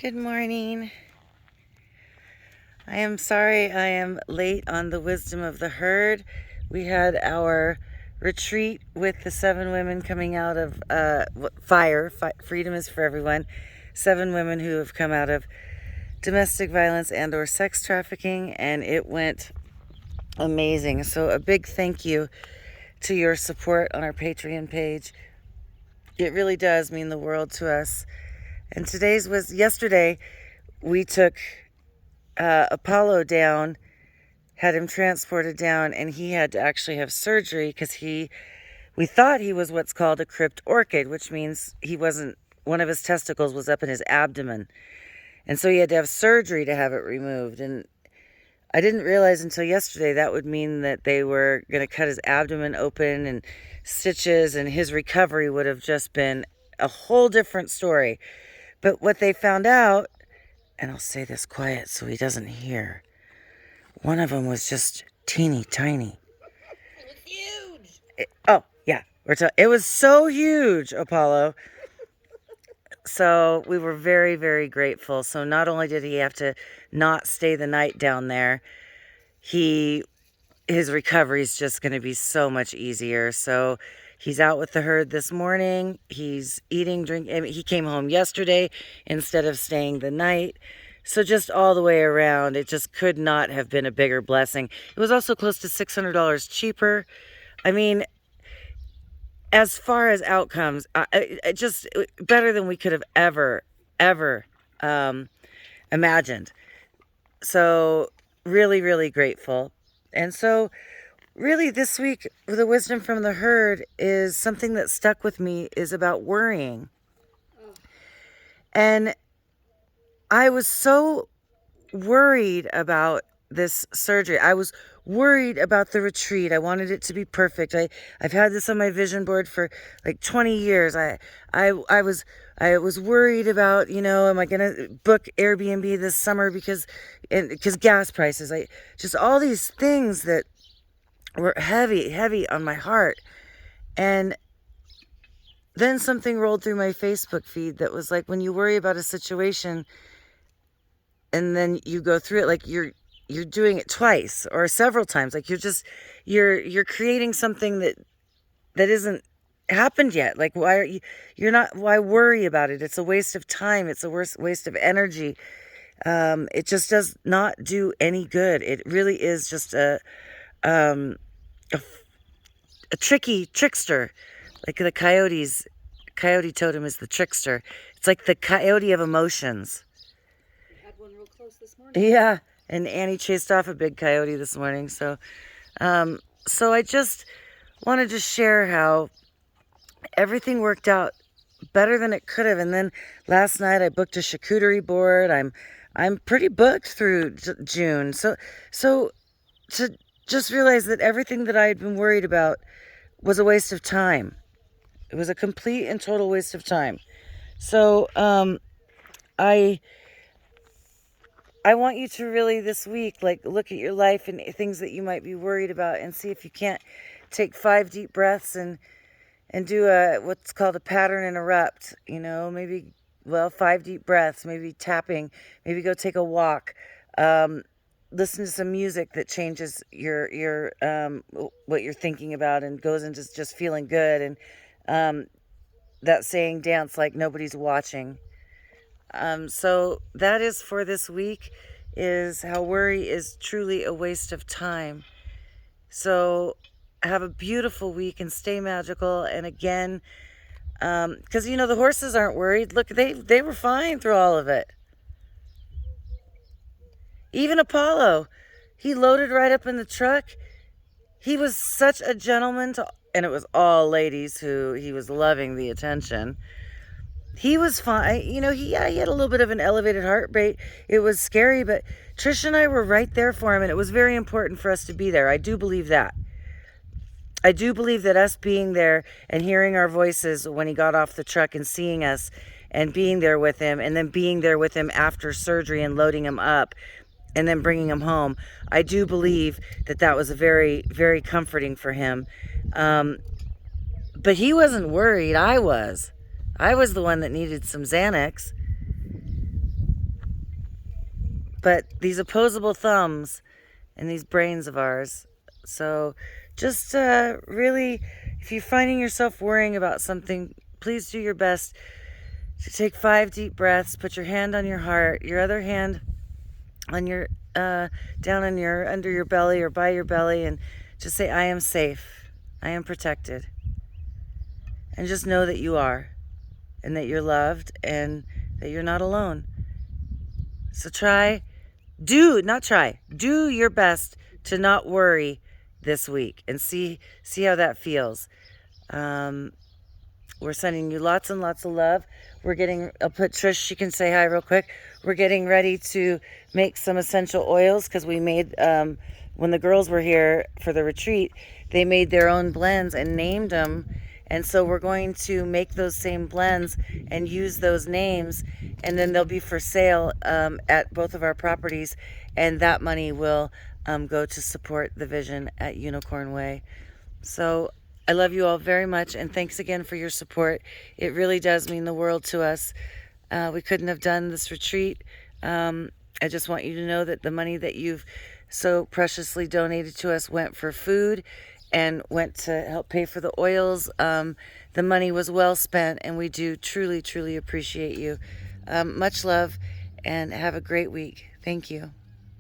Good morning. I am sorry I am late on the wisdom of the herd. We had our retreat with the 7 women coming out of freedom is for everyone. 7 women who have come out of domestic violence and or sex trafficking, and it went amazing. So a big thank you to your support on our Patreon page. It really does mean the world to us. And yesterday we took Apollo down, had him transported down, and he had to actually have surgery because we thought he was what's called a crypt orchid, which means one of his testicles was up in his abdomen. And so he had to have surgery to have it removed. And I didn't realize until yesterday that would mean that they were going to cut his abdomen open and stitches, and his recovery would have just been a whole different story. But what they found out, and I'll say this quiet so he doesn't hear, one of them was just teeny tiny. It was huge. It was so huge, Apollo. So we were very, very grateful. So not only did he have to not stay the night down there, his recovery is just going to be so much easier. So he's out with the herd this morning. He's eating, drinking. He came home yesterday instead of staying the night. So just all the way around, it just could not have been a bigger blessing. It was also close to $600 cheaper. I mean, as far as outcomes, just better than we could have ever imagined. So really, really grateful. And so really this week, the wisdom from the herd is something that stuck with me is about worrying. And I was so worried about this surgery. I was worried about the retreat. I wanted it to be perfect. I've had this on my vision board for like 20 years. I was worried about, am I going to book Airbnb this summer because gas prices. Just all these things that were heavy on my heart. And then something rolled through my Facebook feed that was like, when you worry about a situation and then you go through it, like you're doing it twice or several times. Like you're creating something that isn't happened yet. Like why worry about it? It's a waste of time. It's a waste of energy. It just does not do any good. It really is just a trickster. Like the coyote totem is the trickster. It's like the coyote of emotions. We had one real close this morning. Yeah. And Annie chased off a big coyote this morning. So I just wanted to share how everything worked out better than it could have. And then last night I booked a charcuterie board. I'm pretty booked through June. So to just realize that everything that I had been worried about was a waste of time. It was a complete and total waste of time. So I want you to really this week, like, look at your life and things that you might be worried about and see if you can't take 5 deep breaths and do what's called a pattern interrupt. Maybe 5 deep breaths, maybe tapping, maybe go take a walk. Listen to some music that changes your what you're thinking about and goes into just feeling good. And that saying, dance like nobody's watching. So that is for this week, is how worry is truly a waste of time. So have a beautiful week and stay magical. And again, because the horses aren't worried. Look, they were fine through all of it. Even Apollo, he loaded right up in the truck. He was such a gentleman and it was all ladies who he was loving the attention. He was fine. He had a little bit of an elevated heart rate. It was scary, but Trish and I were right there for him, and it was very important for us to be there. I do believe that. I do believe that us being there and hearing our voices when he got off the truck and seeing us and being there with him, and then being there with him after surgery and loading him up and then bringing him home, I do believe that was very, very comforting for him. But he wasn't worried. I was the one that needed some Xanax. but these opposable thumbs and these brains of ours. So just really, if you're finding yourself worrying about something, please do your best to take 5 deep breaths, put your hand on your heart, your other hand on your down on your under your belly or by your belly, and just say, I am safe, I am protected. And just know that you are, and that you're loved, and that you're not alone. So do your best to not worry this week, and see how that feels. We're sending you lots and lots of love. I'll put Trish, she can say hi real quick. We're getting ready to make some essential oils because we made, when the girls were here for the retreat, they made their own blends and named them. And so we're going to make those same blends and use those names, and then they'll be for sale at both of our properties, and that money will go to support the vision at Unicorn Way. So I love you all very much, and thanks again for your support. It really does mean the world to us. We couldn't have done this retreat. I just want you to know that the money that you've so preciously donated to us went for food and went to help pay for the oils. The money was well spent, and we do truly, truly appreciate you. Much love, and have a great week. Thank you.